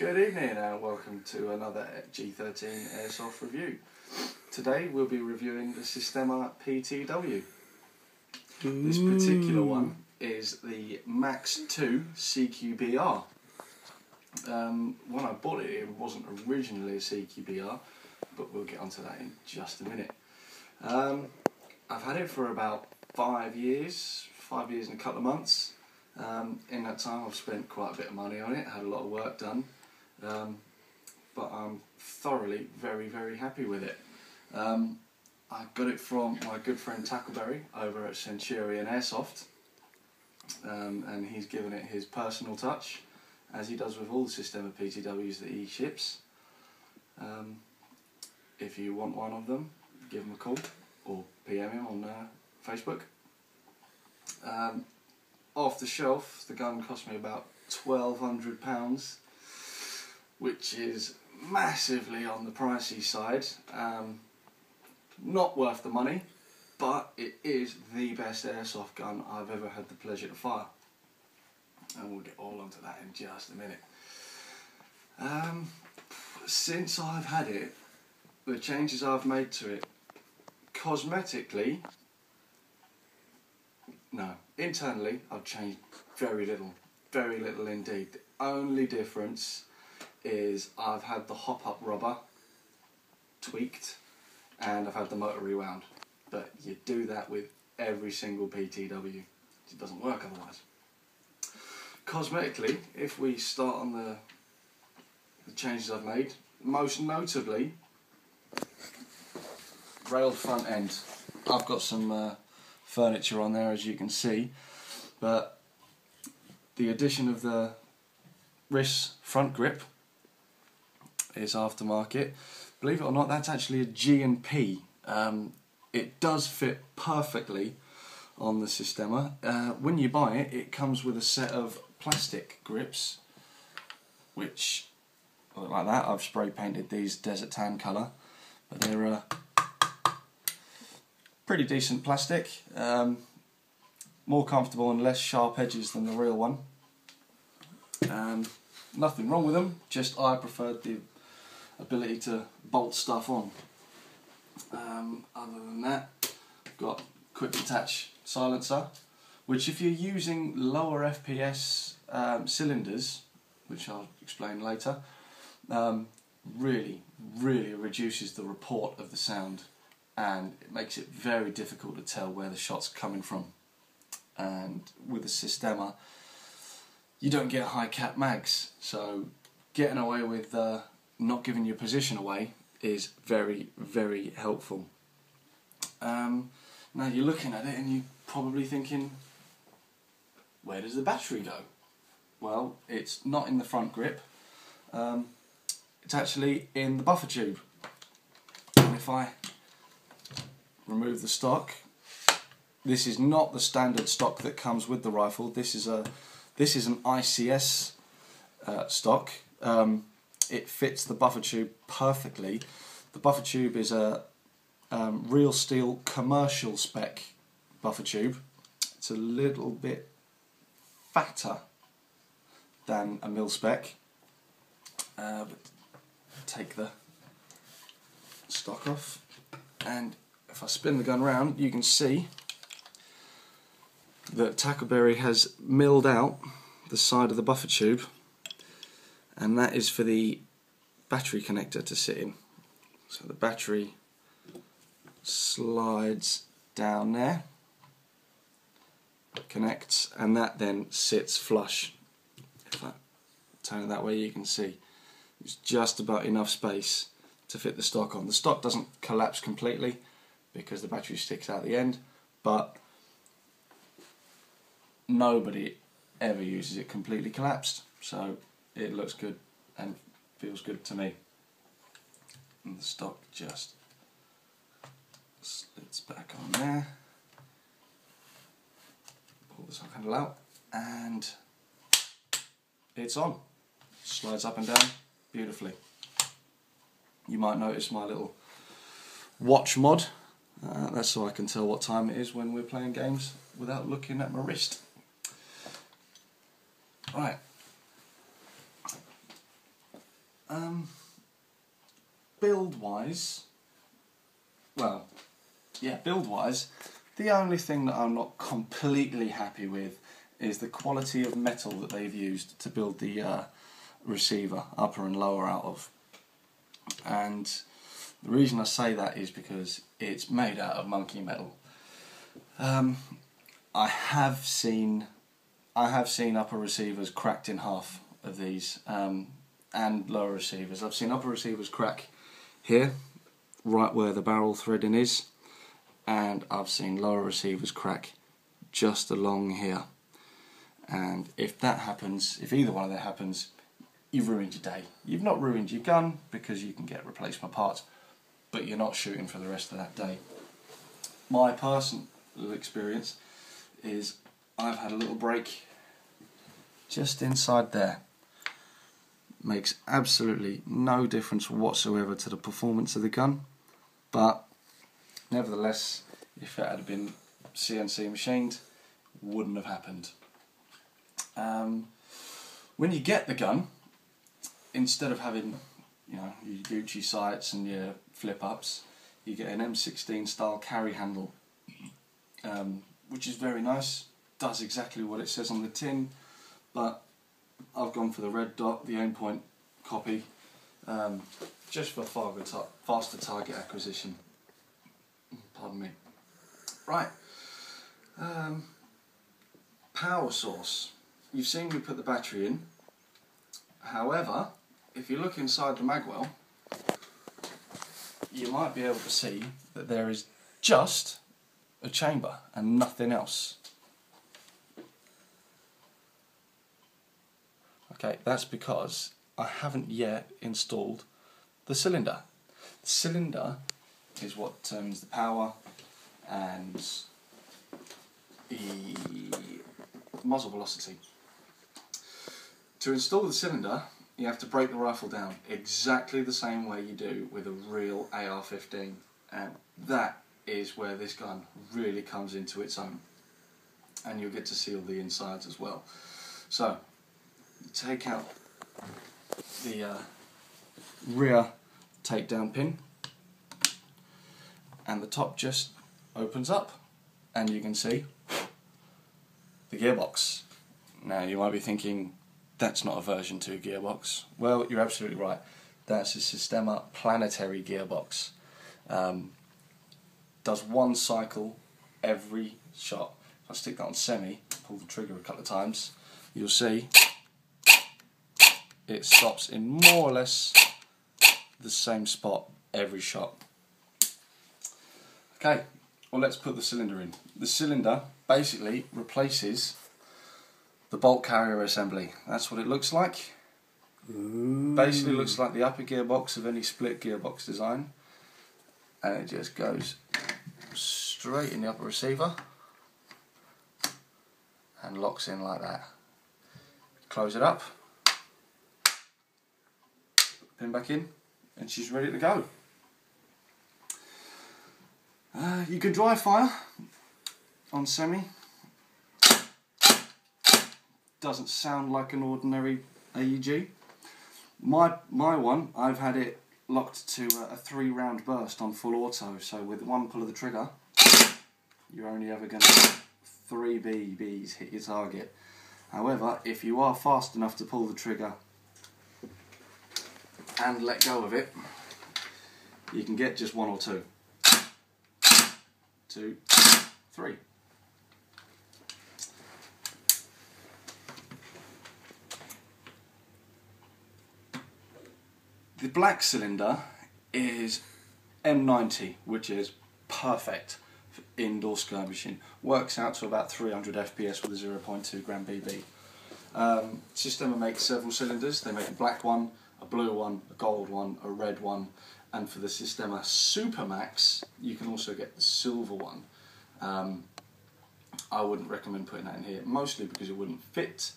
Good evening and welcome to another G13 Airsoft review. Today we'll be reviewing the Systema PTW. This particular one is the Max 2 CQBR. When I bought it, it wasn't originally a CQBR, but we'll get onto that in just a minute. I've had it for about 5 years and a couple of months. In that time I've spent quite a bit of money on it, had a lot of work done, but I'm thoroughly very happy with it. I got it from my good friend Tackleberry over at Centurion Airsoft, and he's given it his personal touch, as he does with all the Systema PTWs that he ships. If you want one of them, give him a call or PM him on Facebook. Off the shelf, the gun cost me about £1,200, which is massively on the pricey side. Not worth the money, but it is the best airsoft gun I've ever had the pleasure to fire, and we'll get all onto that in just a minute. Since I've had it, the changes I've made to it, cosmetically, no, internally I've changed very little indeed. The only difference is I've had the hop-up rubber tweaked and I've had the motor rewound, but you do that with every single PTW. It doesn't work otherwise. Cosmetically, if we start on the changes I've made, most notably railed front end. I've got some furniture on there, as you can see, but the addition of the wrist front grip is aftermarket. Believe it or not, that's actually a G&P. It does fit perfectly on the Systema. When you buy it, it comes with a set of plastic grips, which look like that. I've spray painted these desert tan colour, but they're pretty decent plastic. More comfortable and less sharp edges than the real one. Nothing wrong with them, just I preferred the ability to bolt stuff on. Other than that, I've got quick detach silencer, which if you're using lower FPS cylinders, which I'll explain later, really reduces the report of the sound, and it makes it very difficult to tell where the shot's coming from. And with the Systema, you don't get high cap mags, so getting away with not giving your position away is very helpful. Now you're looking at it and you're probably thinking, where does the battery go? Well, it's not in the front grip, it's actually in the buffer tube. And if I remove the stock, this is not the standard stock that comes with the rifle. This is an ICS stock. It fits the buffer tube perfectly. The buffer tube is a real steel commercial spec buffer tube. It's a little bit fatter than a mil spec. But take the stock off, and if I spin the gun round, you can see that Tackleberry has milled out the side of the buffer tube, and that is for the battery connector to sit in. So the battery slides down there, connects, and that then sits flush. If I turn it that way, you can see it's just about enough space to fit the stock on. The stock doesn't collapse completely because the battery sticks out the end, but nobody ever uses it completely collapsed, so it looks good and feels good to me. And the stock just slides back on there. Pull the stock handle out and it's on. Slides up and down beautifully. You might notice my little watch mod. That's so I can tell what time it is when we're playing games without looking at my wrist. Right, Build-wise, well, yeah, build-wise, the only thing that I'm not completely happy with is the quality of metal that they've used to build the receiver, upper and lower, out of. And the reason I say that is because it's made out of monkey metal. I have seen upper receivers cracked in half of these, and lower receivers. I've seen upper receivers crack here, right where the barrel threading is, and I've seen lower receivers crack just along here. And if that happens, if either one of that happens, you've ruined your day. You've not ruined your gun because you can get replacement parts, but you're not shooting for the rest of that day. My personal experience is I've had a little break just inside there. Makes absolutely no difference whatsoever to the performance of the gun, but nevertheless, if it had been CNC machined, wouldn't have happened. When you get the gun, instead of having, you know, your Gucci sights and your flip-ups, you get an M16 style carry handle, which is very nice, does exactly what it says on the tin, but I've gone for the red dot, the aimpoint copy, just for faster target acquisition. Pardon me. Right, power source. You've seen me put the battery in. However, if you look inside the magwell, you might be able to see that there is just a chamber and nothing else. Okay, that's because I haven't yet installed the cylinder. The cylinder is what determines the power and the muzzle velocity. To install the cylinder, you have to break the rifle down exactly the same way you do with a real AR-15, and that is where this gun really comes into its own, and you'll get to see all the insides as well. So, take out the rear takedown pin, and the top just opens up, and you can see the gearbox. Now you might be thinking, that's not a version 2 gearbox. Well, you're absolutely right. That's a Systema planetary gearbox. Does one cycle every shot. If I stick that on semi, pull the trigger a couple of times, you'll see it stops in more or less the same spot every shot. Okay, well, let's put the cylinder in. The cylinder basically replaces the bolt carrier assembly. That's what it looks like. Ooh. Basically looks like the upper gearbox of any split gearbox design, and it just goes straight in the upper receiver and locks in like that. Close it up, pin back in, and she's ready to go. You can dry fire on semi. Doesn't sound like an ordinary AEG. My one, I've had it locked to a 3-round burst on full auto, so with one pull of the trigger, you're only ever going to get 3 BBs hit your target. However, if you are fast enough to pull the trigger and let go of it, you can get just 1 or 2. 2, 3. The black cylinder is M90, which is perfect for indoor skirmishing. Works out to about 300 FPS with a 0.2 gram BB. Systema makes several cylinders. They make a black one, a blue one, a gold one, a red one, and for the Systema Super Max, you can also get the silver one. I wouldn't recommend putting that in here, mostly because it wouldn't fit,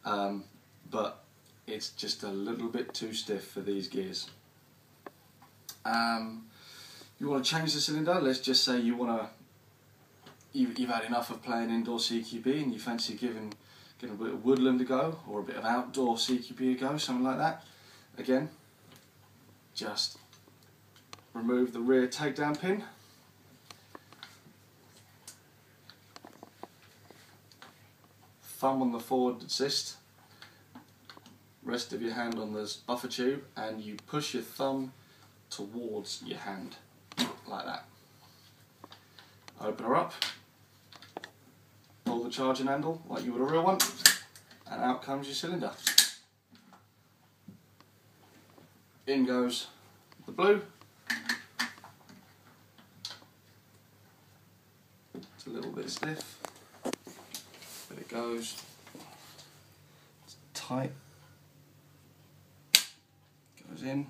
but it's just a little bit too stiff for these gears. You want to change the cylinder. Let's just say you want to. You've had enough of playing indoor CQB and you fancy giving a bit of woodland a go, or a bit of outdoor CQB a go, something like that. Again, just remove the rear takedown pin. Thumb on the forward assist, rest of your hand on the buffer tube, and you push your thumb towards your hand, like that. Open her up, pull the charging handle like you would a real one, and out comes your cylinder. In goes the blue. It's a little bit stiff, but it goes. It's tight. Goes in.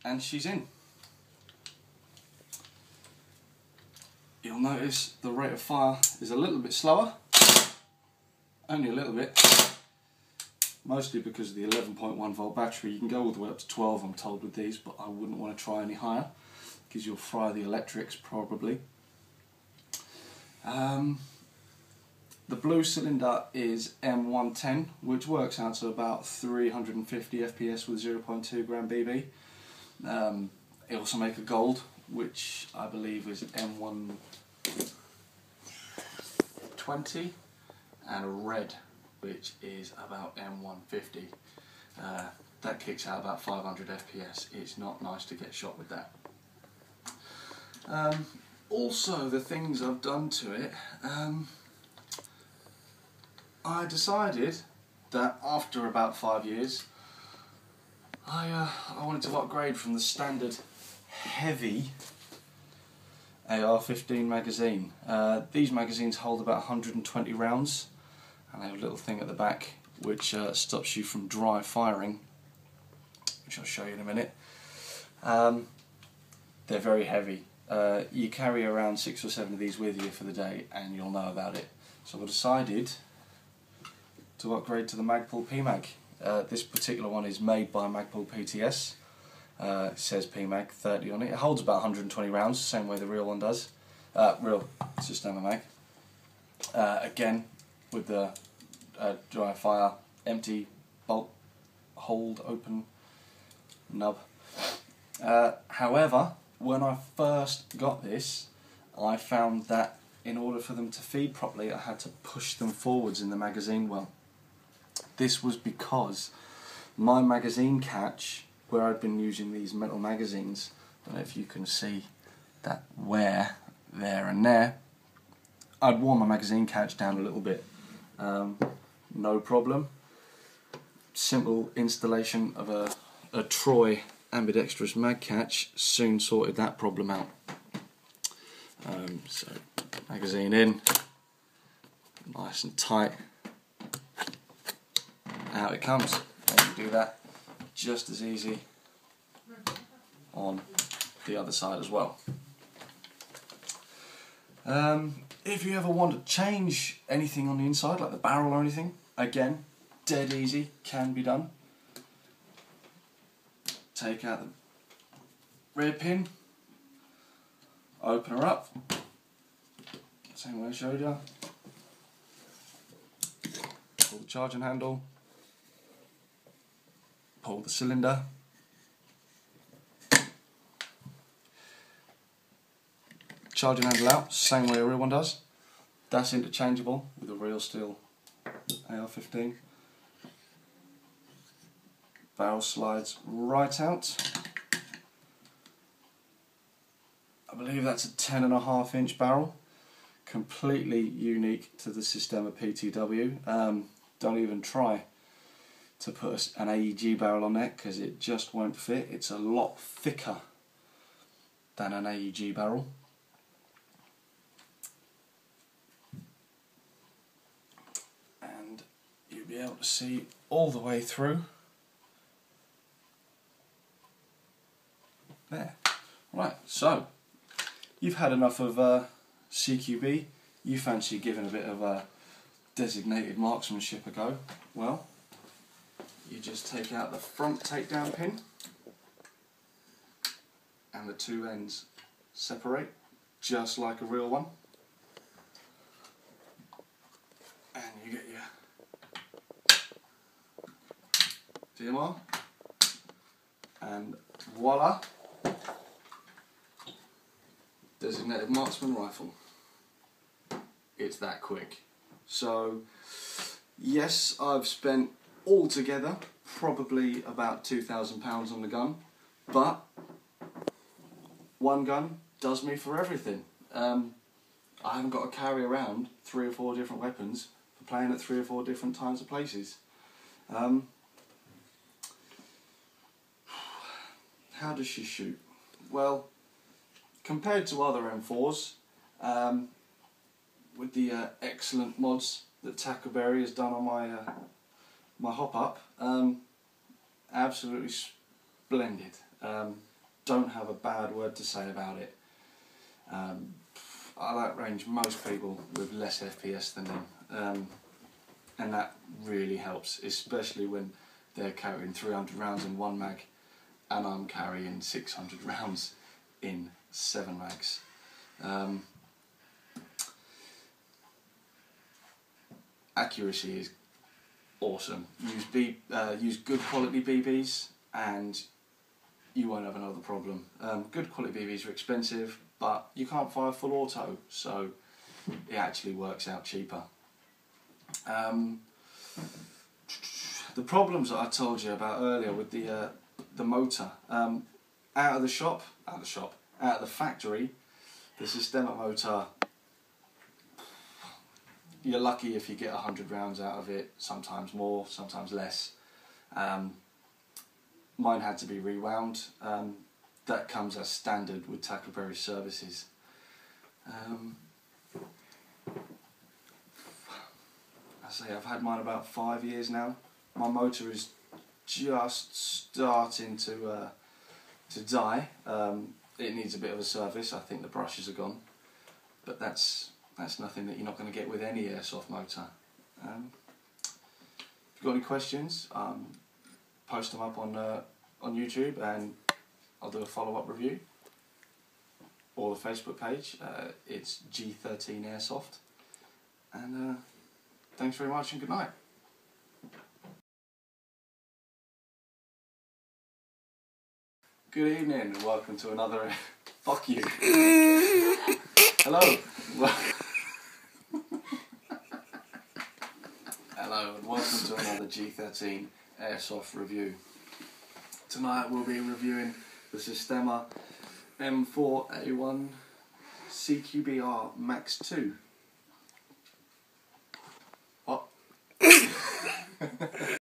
And she's in. You'll notice the rate of fire is a little bit slower, only a little bit, mostly because of the 11.1 volt battery. You can go all the way up to 12, I'm told, with these, but I wouldn't want to try any higher because you'll fry the electrics probably. The blue cylinder is M110, which works out to about 350 FPS with 0.2 gram BB. They also make a gold, which I believe is M120, and a red, which is about M150. That kicks out about 500 FPS. It's not nice to get shot with that. Also, the things I've done to it, I decided that after about 5 years, I wanted to upgrade from the standard heavy AR-15 magazine. These magazines hold about 120 rounds, and they have a little thing at the back which stops you from dry firing, which I'll show you in a minute. They're very heavy. You carry around 6 or 7 of these with you for the day and you'll know about it. So I decided to upgrade to the Magpul PMag. This particular one is made by Magpul PTS. It says PMag 30 on it. It holds about 120 rounds, the same way the real one does. Real Systema Mag. Again, with the dry fire, empty bolt, hold, open nub. However, when I first got this, I found that in order for them to feed properly, I had to push them forwards in the magazine well. This was because my magazine catch, where I'd been using these metal magazines, I don't know if you can see that wear there and there, I'd worn my magazine catch down a little bit. No problem. Simple installation of a Troy ambidextrous mag catch soon sorted that problem out. So magazine in, nice and tight, out it comes. And you can do that just as easy on the other side as well. If you ever want to change anything on the inside, like the barrel or anything, again, dead easy, can be done. Take out the rear pin, open her up, same way I showed you. Pull the charging handle, pull the cylinder, charging handle out, same way a real one does. That's interchangeable with a real steel AR-15. Barrel slides right out. I believe that's a 10.5 inch barrel, completely unique to the Systema PTW. Don't even try to put an AEG barrel on there because it just won't fit. It's a lot thicker than an AEG barrel. And you'll be able to see all the way through. There. Right, so you've had enough of CQB, you fancy giving a bit of designated marksmanship a go. Well, you just take out the front takedown pin and the two ends separate just like a real one, and you get your DMR, and voila, designated marksman rifle. It's that quick. So yes, I've spent altogether probably about £2,000 on the gun, but one gun does me for everything. I haven't got to carry around 3 or 4 different weapons for playing at 3 or 4 different times of places. How does she shoot? Well, compared to other M4s, with the excellent mods that Tackleberry has done on my hop-up, absolutely splendid. Don't have a bad word to say about it. I outrange most people with less FPS than them, and that really helps, especially when they're carrying 300 rounds in 1 mag and I'm carrying 600 rounds in 7 mags. Accuracy is awesome. Use good quality BBs and you won't have another problem. Good quality BBs are expensive, but you can't fire full auto, so it actually works out cheaper. The problems that I told you about earlier with the motor, out of the factory, the Systema motor, you're lucky if you get 100 rounds out of it, sometimes more, sometimes less. Mine had to be rewound. That comes as standard with Tackleberry services. I've had mine about 5 years now. My motor is just starting to die. It needs a bit of a service. I think the brushes are gone, but that's nothing that you're not going to get with any airsoft motor. If you've got any questions, post them up on YouTube and I'll do a follow-up review. Or the Facebook page, it's G13 Airsoft. And thanks very much and good night. Good evening and welcome to another... Fuck you. Hello. Hello and welcome to another G13 Airsoft review. Tonight we'll be reviewing the Systema M4A1 CQBR Max 2.